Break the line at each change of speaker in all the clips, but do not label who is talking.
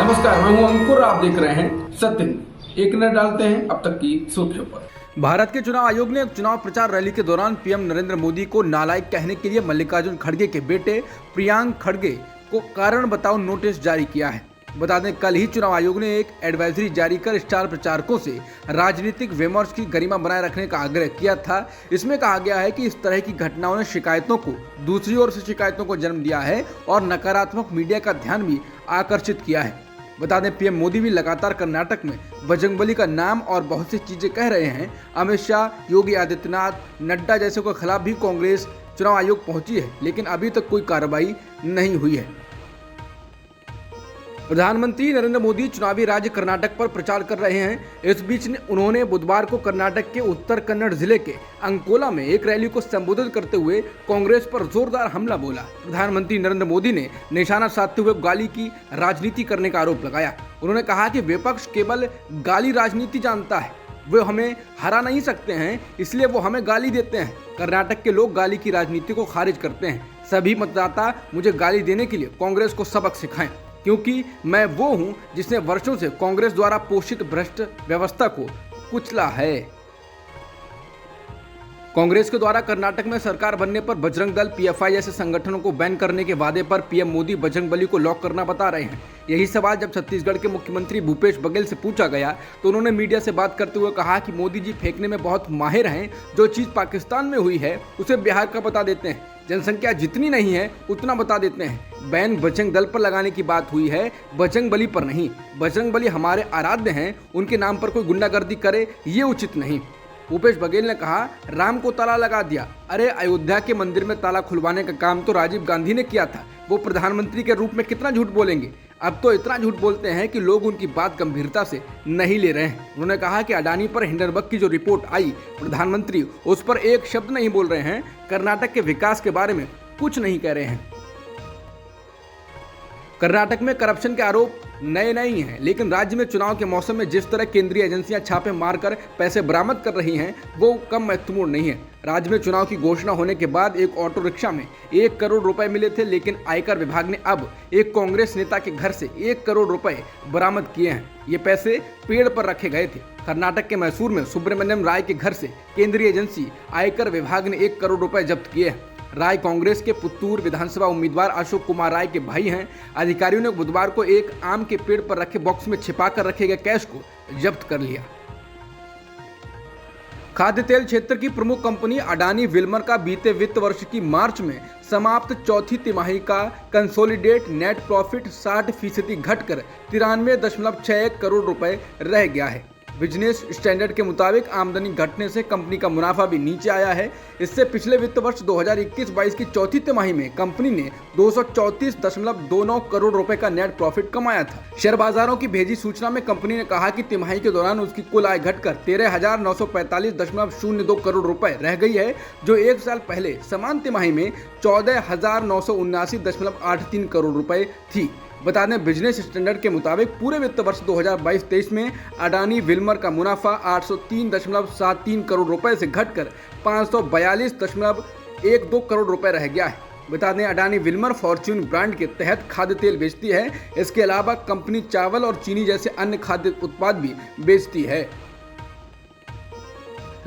नमस्कार, मैं हूं अंकुर। आप देख रहे हैं सत्य न्यूज़। एक नजर डालते हैं अब तक की सुर्खियों पर।
भारत के चुनाव आयोग ने चुनाव प्रचार रैली के दौरान पीएम नरेंद्र मोदी को नालायक कहने के लिए मल्लिकार्जुन खड़गे के बेटे प्रियांक खड़गे को कारण बताओ नोटिस जारी किया है। बता दें, कल ही चुनाव आयोग ने एक एडवाइजरी जारी कर स्टार प्रचारकों से राजनीतिक विमर्श की गरिमा बनाए रखने का आग्रह किया था। इसमें कहा गया है कि इस तरह की घटनाओं ने शिकायतों को दूसरी ओर से शिकायतों को जन्म दिया है और नकारात्मक मीडिया का ध्यान भी आकर्षित किया है। बता दें, पीएम मोदी भी लगातार कर्नाटक में बजरंगबली का नाम और बहुत सी चीजें कह रहे हैं। अमित शाह, योगी आदित्यनाथ, नड्डा जैसे के खिलाफ भी कांग्रेस चुनाव आयोग पहुंची है, लेकिन अभी तक कोई कार्रवाई नहीं हुई है। प्रधानमंत्री नरेंद्र मोदी चुनावी राज्य कर्नाटक पर प्रचार कर रहे हैं। इस बीच उन्होंने बुधवार को कर्नाटक के उत्तर कन्नड़ जिले के अंकोला में एक रैली को संबोधित करते हुए कांग्रेस पर जोरदार हमला बोला। प्रधानमंत्री नरेंद्र मोदी ने निशाना साधते हुए गाली की राजनीति करने का आरोप लगाया। उन्होंने कहा कि विपक्ष केवल गाली राजनीति जानता है, वे हमें हरा नहीं सकते हैं, इसलिए वो हमें गाली देते हैं। कर्नाटक के लोग गाली की राजनीति को खारिज करते हैं। सभी मतदाता मुझे गाली देने के लिए कांग्रेस को सबक सिखाएं, क्योंकि मैं वो हूं जिसने वर्षों से कांग्रेस द्वारा पोषित भ्रष्ट व्यवस्था को कुचला है। कांग्रेस के द्वारा कर्नाटक में सरकार बनने पर बजरंग दल, पीएफआई जैसे संगठनों को बैन करने के वादे पर पीएम मोदी बजरंगबली को लॉक करना बता रहे हैं। यही सवाल जब छत्तीसगढ़ के मुख्यमंत्री भूपेश बघेल से पूछा गया तो उन्होंने मीडिया से बात करते हुए कहा कि मोदी जी फेंकने में बहुत माहिर हैं। जो चीज़ पाकिस्तान में हुई है उसे बिहार का बता देते हैं। जनसंख्या जितनी नहीं है उतना बता देते हैं। बैन बजरंग दल पर लगाने की बात हुई है, बजरंगबली पर नहीं। बजरंगबली हमारे आराध्य हैं, उनके नाम पर कोई गुंडागर्दी करे ये उचित नहीं। भूपेश बघेल ने कहा, राम को ताला लगा दिया। अरे, अयोध्या के मंदिर में ताला खुलवाने का काम तो राजीव गांधी ने किया था। वो प्रधानमंत्री के रूप में कितना झूठ बोलेंगे। अब तो इतना झूठ बोलते हैं कि लोग उनकी बात गंभीरता से नहीं ले रहे हैं। उन्होंने कहा कि अडानी पर हिंडनबर्ग की जो रिपोर्ट आई, प्रधानमंत्री उस पर एक शब्द नहीं बोल रहे हैं। कर्नाटक के विकास के बारे में कुछ नहीं कह रहे हैं। कर्नाटक में करप्शन के आरोप नए नहीं हैं, लेकिन राज्य में चुनाव के मौसम में जिस तरह केंद्रीय एजेंसियां छापे मारकर पैसे बरामद कर रही हैं, वो कम महत्वपूर्ण नहीं है। राज्य में चुनाव की घोषणा होने के बाद एक ऑटो रिक्शा में 1 करोड़ रुपए मिले थे, लेकिन आयकर विभाग ने अब एक कांग्रेस नेता के घर से 1 करोड़ रुपए बरामद किए हैं। ये पैसे पेड़ पर रखे गए थे। कर्नाटक के मैसूर में सुब्रमण्यम राय के घर से केंद्रीय एजेंसी आयकर विभाग ने 1 करोड़ रुपए जब्त किए हैं। राय कांग्रेस के पुत्तूर विधानसभा उम्मीदवार अशोक कुमार राय के भाई हैं। अधिकारियों ने बुधवार को एक आम के पेड़ पर रखे बॉक्स में छिपाकर रखे गए कैश को जब्त कर लिया। खाद्य तेल क्षेत्र की प्रमुख कंपनी अडानी विल्मर का बीते वित्त वर्ष की मार्च में समाप्त चौथी तिमाही का कंसोलिडेट नेट प्रॉफिट 60% घटकर 93.61 करोड़ रुपए रह गया है। बिजनेस स्टैंडर्ड के मुताबिक आमदनी घटने से कंपनी का मुनाफा भी नीचे आया है। इससे पिछले वित्त वर्ष 2021-22 की चौथी तिमाही में कंपनी ने 234.29 करोड़ रुपए का नेट प्रॉफिट कमाया था। शेयर बाजारों की भेजी सूचना में कंपनी ने कहा कि तिमाही के दौरान उसकी कुल आय घटकर 13,945.02 करोड़ रुपए रह गई है, जो एक साल पहले समान तिमाही में 14,979.83 करोड़ रुपए थी। बता दें, बिजनेस स्टैंडर्ड के मुताबिक पूरे वित्त वर्ष 2022-23 में अडानी विल्मर का मुनाफा 803.73 करोड़ रुपए से घटकर 542.12 करोड़ रुपए रह गया है। बता दें, अडानी विल्मर फॉर्च्यून ब्रांड के तहत खाद्य तेल बेचती है। इसके अलावा कंपनी चावल और चीनी जैसे अन्य खाद्य उत्पाद भी बेचती है।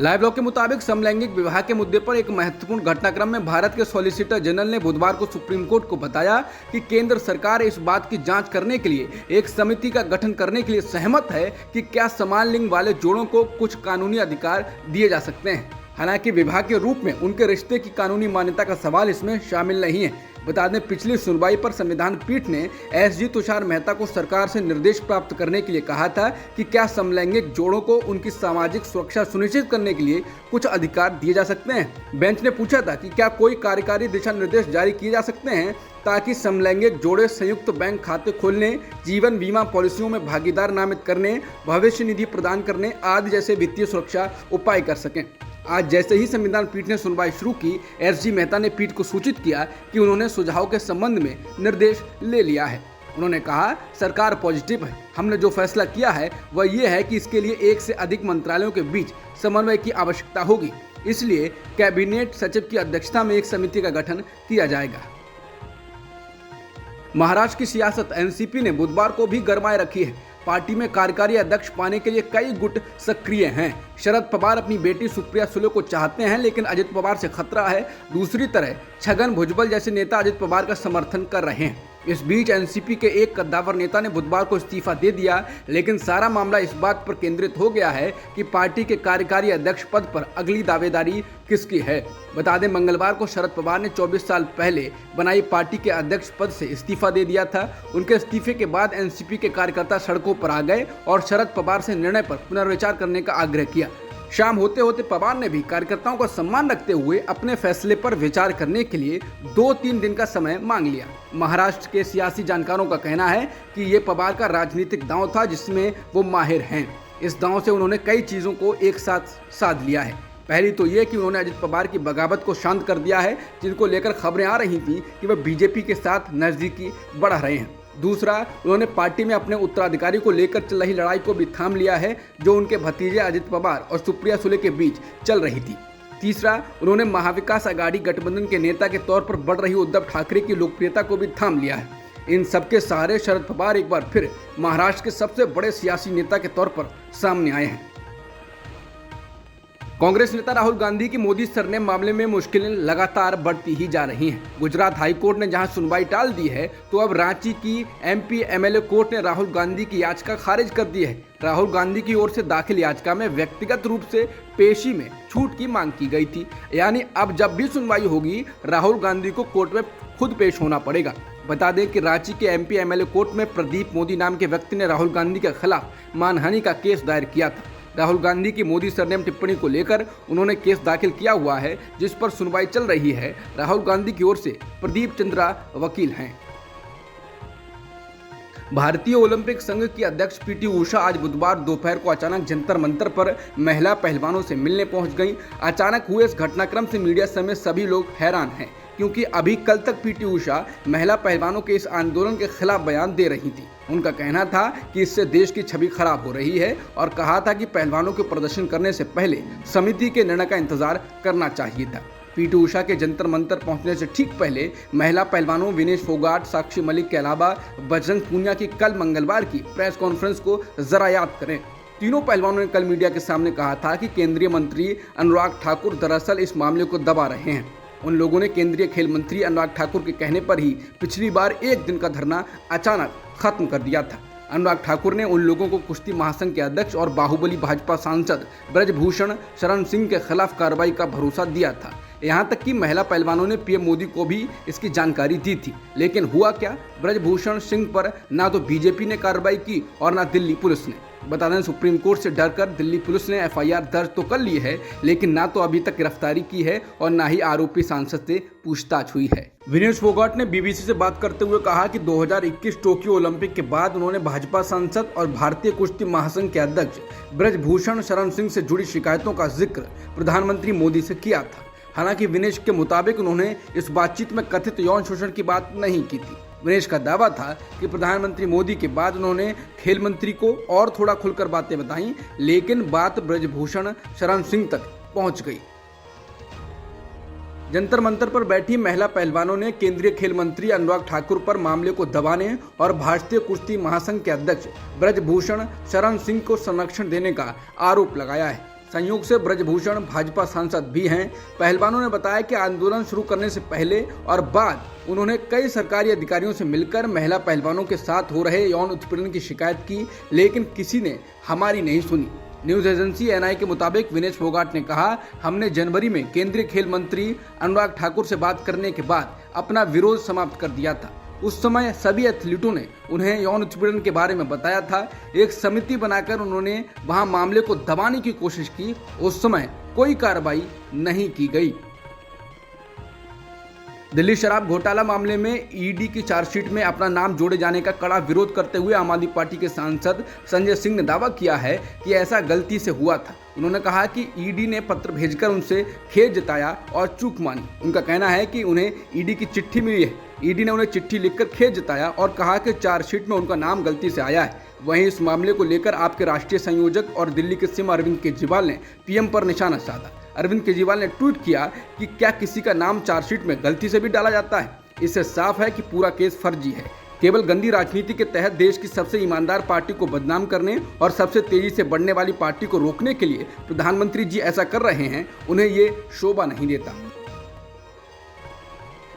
लाइव ब्लॉग के मुताबिक समलैंगिक विवाह के मुद्दे पर एक महत्वपूर्ण घटनाक्रम में भारत के सॉलिसिटर जनरल ने बुधवार को सुप्रीम कोर्ट को बताया कि केंद्र सरकार इस बात की जांच करने के लिए एक समिति का गठन करने के लिए सहमत है कि क्या समान लिंग वाले जोड़ों को कुछ कानूनी अधिकार दिए जा सकते हैं। हालांकि विवाह के रूप में उनके रिश्ते की कानूनी मान्यता का सवाल इसमें शामिल नहीं है। बता दें, पिछली सुनवाई पर संविधान पीठ ने एसजी तुषार मेहता को सरकार से निर्देश प्राप्त करने के लिए कहा था कि क्या समलैंगिक जोड़ों को उनकी सामाजिक सुरक्षा सुनिश्चित करने के लिए कुछ अधिकार दिए जा सकते हैं। बेंच ने पूछा था कि क्या कोई कार्यकारी दिशा निर्देश जारी किए जा सकते हैं ताकि समलैंगिक जोड़े संयुक्त बैंक खाते खोलने, जीवन बीमा पॉलिसियों में भागीदार नामित करने, भविष्य निधि प्रदान करने आदि जैसे वित्तीय सुरक्षा उपाय कर सकें। आज जैसे ही संविधान पीठ ने सुनवाई शुरू की, एसजी मेहता ने पीठ को सूचित किया कि उन्होंने सुझाव के संबंध में निर्देश ले लिया है। उन्होंने कहा, सरकार पॉजिटिव है। हमने जो फैसला किया है वह ये है कि इसके लिए एक से अधिक मंत्रालयों के बीच समन्वय की आवश्यकता होगी। इसलिए कैबिनेट सचिव की अध्यक्षता में एक समिति का गठन किया जाएगा। महाराष्ट्र की सियासत एनसीपी ने बुधवार को भी गरमाए रखी है। पार्टी में कार्यकारी अध्यक्ष पाने के लिए कई गुट सक्रिय हैं। शरद पवार अपनी बेटी सुप्रिया सुले को चाहते हैं, लेकिन अजित पवार से खतरा है। दूसरी तरह छगन भुजबल जैसे नेता अजित पवार का समर्थन कर रहे हैं। इस बीच एनसीपी के एक कद्दावर नेता ने बुधवार को इस्तीफा दे दिया, लेकिन सारा मामला इस बात पर केंद्रित हो गया है कि पार्टी के कार्यकारी अध्यक्ष पद पर अगली दावेदारी किसकी है। बता दें, मंगलवार को शरद पवार ने 24 साल पहले बनाई पार्टी के अध्यक्ष पद से इस्तीफा दे दिया था। उनके इस्तीफे के बाद एनसीपी के कार्यकर्ता सड़कों पर आ गए और शरद पवार से निर्णय पर पुनर्विचार करने का आग्रह किया। शाम होते होते पवार ने भी कार्यकर्ताओं का सम्मान रखते हुए अपने फैसले पर विचार करने के लिए 2-3 दिन का समय मांग लिया। महाराष्ट्र के सियासी जानकारों का कहना है कि ये पवार का राजनीतिक दांव था, जिसमें वो माहिर हैं। इस दांव से उन्होंने कई चीज़ों को एक साथ साध लिया है। पहली तो ये कि उन्होंने अजित पवार की बगावत को शांत कर दिया है, जिनको लेकर खबरें आ रही थी कि वह बीजेपी के साथ नज़दीकी बढ़ा रहे हैं। दूसरा, उन्होंने पार्टी में अपने उत्तराधिकारी को लेकर चल रही लड़ाई को भी थाम लिया है, जो उनके भतीजे अजित पवार और सुप्रिया सुले के बीच चल रही थी। तीसरा, उन्होंने महाविकास आघाड़ी गठबंधन के नेता के तौर पर बढ़ रही उद्धव ठाकरे की लोकप्रियता को भी थाम लिया है। इन सबके सहारे शरद पवार एक बार फिर महाराष्ट्र के सबसे बड़े सियासी नेता के तौर पर सामने आए हैं। कांग्रेस नेता राहुल गांधी की मोदी सरनेम मामले में मुश्किलें लगातार बढ़ती ही जा रही हैं। गुजरात हाईकोर्ट ने जहां सुनवाई टाल दी है, तो अब रांची की एमपी एमएलए कोर्ट ने राहुल गांधी की याचिका खारिज कर दी है। राहुल गांधी की ओर से दाखिल याचिका में व्यक्तिगत रूप से पेशी में छूट की मांग की गई थी, यानी अब जब भी सुनवाई होगी राहुल गांधी को कोर्ट में खुद पेश होना पड़ेगा। बता दें कि रांची के एमपी एमएलए कोर्ट में प्रदीप मोदी नाम के व्यक्ति ने राहुल गांधी के खिलाफ मानहानि का केस दायर किया था। राहुल गांधी की मोदी सरनेम टिप्पणी को लेकर उन्होंने केस दाखिल किया हुआ है, जिस पर सुनवाई चल रही है। राहुल गांधी की ओर से प्रदीप चंद्रा वकील हैं। भारतीय ओलंपिक संघ की अध्यक्ष पीटी उषा आज बुधवार दोपहर को अचानक जंतर मंतर पर महिला पहलवानों से मिलने पहुंच गईं। अचानक हुए इस घटनाक्रम से मीडिया समेत सभी लोग हैरान हैं, क्योंकि अभी कल तक पीटी उषा महिला पहलवानों के इस आंदोलन के खिलाफ बयान दे रही थी। उनका कहना था कि इससे देश की छवि खराब हो रही है और कहा था कि पहलवानों के प्रदर्शन करने से पहले समिति के निर्णय का इंतजार करना चाहिए था। पीटी उषा के जंतर मंतर पहुंचने से ठीक पहले महिला पहलवानों विनेश फोगाट, साक्षी मलिक के अलावा बजरंग पूनिया की कल मंगलवार की प्रेस कॉन्फ्रेंस को जरा याद करें। तीनों पहलवानों ने कल मीडिया के सामने कहा था कि केंद्रीय मंत्री अनुराग ठाकुर दरअसल इस मामले को दबा रहे हैं। उन लोगों ने केंद्रीय खेल मंत्री अनुराग ठाकुर के कहने पर ही पिछली बार एक दिन का धरना अचानक खत्म कर दिया था। अनुराग ठाकुर ने उन लोगों को कुश्ती महासंघ के अध्यक्ष और बाहुबली भाजपा सांसद ब्रजभूषण शरण सिंह के खिलाफ कार्रवाई का भरोसा दिया था। यहाँ तक कि महिला पहलवानों ने पीएम मोदी को भी इसकी जानकारी दी थी, लेकिन हुआ क्या? ब्रजभूषण सिंह पर ना तो बीजेपी ने कार्रवाई की और ना दिल्ली पुलिस ने। बता दें, सुप्रीम कोर्ट से डरकर दिल्ली पुलिस ने एफआईआर दर्ज तो कर ली है, लेकिन ना तो अभी तक गिरफ्तारी की है और ना ही आरोपी सांसद से पूछताछ हुई है। विनेश फोगाट ने बीबीसी से बात करते हुए कहा कि 2021 टोक्यो ओलंपिक के बाद उन्होंने भाजपा सांसद और भारतीय कुश्ती महासंघ के अध्यक्ष ब्रजभूषण शरण सिंह से जुड़ी शिकायतों का जिक्र प्रधानमंत्री मोदी से किया था। हालांकि विनेश के मुताबिक उन्होंने इस बातचीत में कथित यौन शोषण की बात नहीं की थी। विनेश का दावा था कि प्रधानमंत्री मोदी के बाद उन्होंने खेल मंत्री को और थोड़ा खुलकर बातें बताईं, लेकिन बात ब्रजभूषण शरण सिंह तक पहुंच गई। जंतर मंतर पर बैठी महिला पहलवानों ने केंद्रीय खेल मंत्री अनुराग ठाकुर पर मामले को दबाने और भारतीय कुश्ती महासंघ के अध्यक्ष ब्रजभूषण शरण सिंह को संरक्षण देने का आरोप लगाया है। संयोग से ब्रजभूषण भाजपा सांसद भी हैं। पहलवानों ने बताया कि आंदोलन शुरू करने से पहले और बाद उन्होंने कई सरकारी अधिकारियों से मिलकर महिला पहलवानों के साथ हो रहे यौन उत्पीड़न की शिकायत की, लेकिन किसी ने हमारी नहीं सुनी। न्यूज एजेंसी एनआई के मुताबिक विनेश फोगाट ने कहा, हमने जनवरी में केंद्रीय खेल मंत्री अनुराग ठाकुर से बात करने के बाद अपना विरोध समाप्त कर दिया था। उस समय सभी एथलीटों ने उन्हें यौन उत्पीड़न के बारे में बताया था। एक समिति बनाकर उन्होंने वहां मामले को दबाने की कोशिश की। उस समय कोई कार्रवाई नहीं की गई। दिल्ली शराब घोटाला मामले में ईडी की चार्जशीट में अपना नाम जोड़े जाने का कड़ा विरोध करते हुए आम आदमी पार्टी के सांसद संजय सिंह ने दावा किया है कि ऐसा गलती से हुआ था। उन्होंने कहा कि ईडी ने पत्र भेजकर उनसे खेद जताया और चूक मानी। उनका कहना है कि उन्हें ईडी की चिट्ठी मिली है। ईडी ने उन्हें चिट्ठी लिखकर खेद जताया और कहा कि चार्जशीट में उनका नाम गलती से आया है। वहीं इस मामले को लेकर आपके राष्ट्रीय संयोजक और दिल्ली के सीएम अरविंद केजरीवाल ने पीएम पर निशाना साधा। अरविंद केजरीवाल ने ट्वीट किया कि क्या किसी का नाम चार्जशीट में गलती से भी डाला जाता है? इससे साफ है कि पूरा केस फर्जी है। केवल गंदी राजनीति के तहत देश की सबसे ईमानदार पार्टी को बदनाम करने और सबसे तेजी से बढ़ने वाली पार्टी को रोकने के लिए प्रधानमंत्री जी ऐसा कर रहे हैं, उन्हें ये शोभा नहीं देता।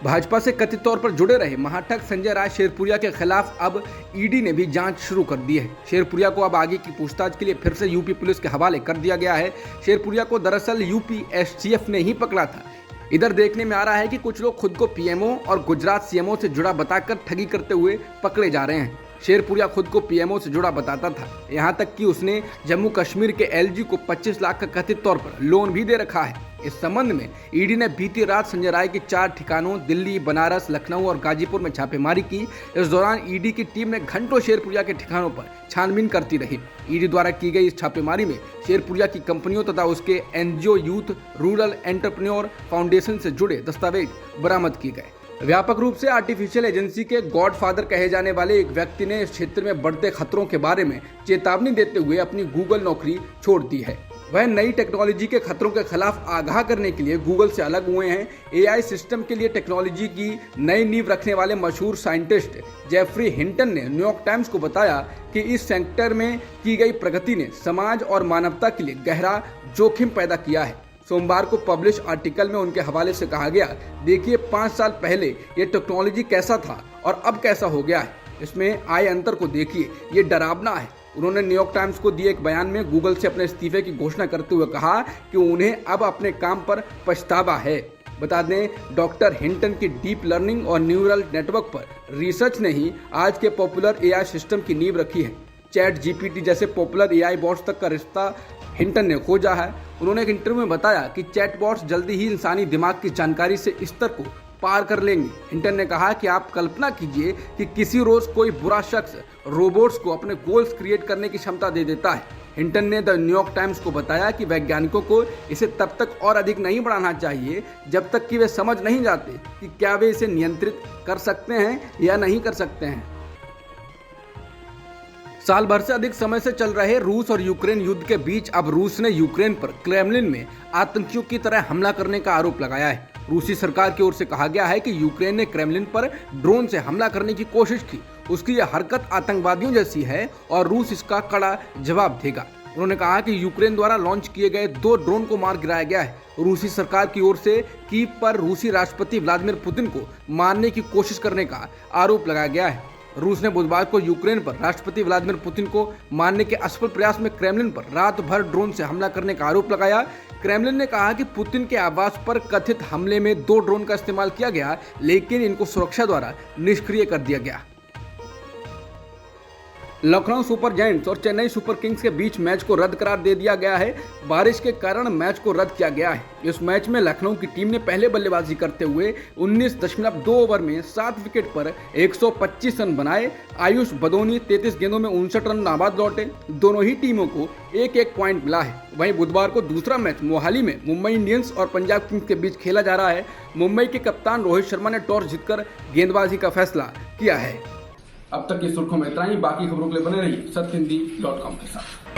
भाजपा से कथित तौर पर जुड़े रहे महाठग संजय राय शेरपुरिया के खिलाफ अब ईडी ने भी जांच शुरू कर दी है। शेरपुरिया को अब आगे की पूछताछ के लिए फिर से यूपी पुलिस के हवाले कर दिया गया है। शेरपुरिया को दरअसल यूपी एसटीएफ ने ही पकड़ा था। इधर देखने में आ रहा है कि कुछ लोग खुद को पीएमओ और गुजरात सीएमओ से जुड़ा बताकर ठगी करते हुए पकड़े जा रहे हैं। शेरपुरिया खुद को पीएमओ से जुड़ा बताता था, यहाँ तक कि उसने जम्मू कश्मीर के एलजी को 25 लाख का कथित तौर पर लोन भी दे रखा है। इस संबंध में ईडी ने बीती रात संजय राय के 4 ठिकानों दिल्ली, बनारस, लखनऊ और गाजीपुर में छापेमारी की। इस दौरान ईडी की टीम ने घंटों शेरपुरिया के ठिकानों पर छानबीन करती रही। ईडी द्वारा की गई इस छापेमारी में शेरपुरिया की कंपनियों तथा उसके NGO youth rural entrepreneur foundation से जुड़े दस्तावेज बरामद किए गए। व्यापक रूप से आर्टिफिशियल एजेंसी के गॉडफादर कहे जाने वाले एक व्यक्ति ने इस क्षेत्र में बढ़ते खतरों के बारे में चेतावनी देते हुए अपनी गूगल नौकरी छोड़ दी है। वह नई टेक्नोलॉजी के खतरों के खिलाफ आगाह करने के लिए गूगल से अलग हुए हैं। एआई सिस्टम के लिए टेक्नोलॉजी की नई नींव रखने वाले मशहूर साइंटिस्ट जेफरी हिंटन ने न्यूयॉर्क टाइम्स को बताया कि इस सेक्टर में की गई प्रगति ने समाज और मानवता के लिए गहरा जोखिम पैदा किया है। सोमवार को पब्लिश आर्टिकल में उनके हवाले से कहा गया, देखिए 5 साल पहले ये टेक्नोलॉजी कैसा था और अब कैसा हो गया है। इसमें आए अंतर को देखिए, ये डरावना है। उन्होंने न्यूयॉर्क टाइम्स को दिए एक बयान में गूगल से अपने इस्तीफे की घोषणा करते हुए कहा कि उन्हें अब अपने काम पर पछतावा है। बता दें, डॉक्टर हिंटन की डीप लर्निंग और न्यूरल नेटवर्क पर रिसर्च ने ही आज के पॉपुलर एआई सिस्टम की नींव रखी है। चैट जीपीटी जैसे पॉपुलर एआई बॉट्स तक का रिश्ता हिंटन ने खोजा है। उन्होंने एक इंटरव्यू में बताया कि चैटबॉट्स जल्दी ही इंसानी दिमाग की जानकारी से इस स्तर को पार कर लेंगे। हिंटन ने कहा कि आप कल्पना कीजिए कि किसी रोज कोई बुरा शख्स रोबोट्स को अपने गोल्स क्रिएट करने की क्षमता दे देता है। हिंटन ने द न्यूयॉर्क टाइम्स को बताया कि वैज्ञानिकों को इसे तब तक और अधिक नहीं बढ़ाना चाहिए जब तक कि वे समझ नहीं जाते कि क्या वे इसे नियंत्रित कर सकते हैं या नहीं कर सकते हैं। साल भर से अधिक समय से चल रहे रूस और यूक्रेन युद्ध के बीच अब रूस ने यूक्रेन पर क्रेमलिन में आतंकियों की तरह हमला करने का आरोप लगाया है। रूसी सरकार की ओर से कहा गया है कि यूक्रेन ने क्रेमलिन पर ड्रोन से हमला करने की कोशिश की। उसकी यह हरकत आतंकवादियों जैसी है और रूस इसका कड़ा जवाब देगा। उन्होंने कहा कि यूक्रेन द्वारा लॉन्च किए गए 2 ड्रोन को मार गिराया गया है। रूसी सरकार की ओर से कीव पर रूसी राष्ट्रपति व्लादिमीर पुतिन को मारने की कोशिश करने का आरोप लगाया गया है। रूस ने बुधवार को यूक्रेन पर राष्ट्रपति व्लादिमीर पुतिन को मारने के असफल प्रयास में क्रेमलिन पर रात भर ड्रोन से हमला करने का आरोप लगाया। क्रेमलिन ने कहा कि पुतिन के आवास पर कथित हमले में 2 ड्रोन का इस्तेमाल किया गया, लेकिन इनको सुरक्षा द्वारा निष्क्रिय कर दिया गया। लखनऊ सुपर जायंट्स और चेन्नई सुपर किंग्स के बीच मैच को रद्द करार दे दिया गया है। बारिश के कारण मैच को रद्द किया गया है। इस मैच में लखनऊ की टीम ने पहले बल्लेबाजी करते हुए 19.2 ओवर में 7 विकेट पर 125 रन बनाए। आयुष बदोनी 33 गेंदों में 59 रन नाबाद लौटे। दोनों ही टीमों को 1-1 पॉइंट मिला है। वहीं बुधवार को दूसरा मैच मोहाली में मुंबई इंडियंस और पंजाब किंग्स के बीच खेला जा रहा है। मुंबई के कप्तान रोहित शर्मा ने टॉस जीतकर गेंदबाजी का फैसला किया है।
अब तक की सुर्खियों में इतना ही। बाकी खबरों के लिए बने रहिए सत्यहिंदी.com के साथ।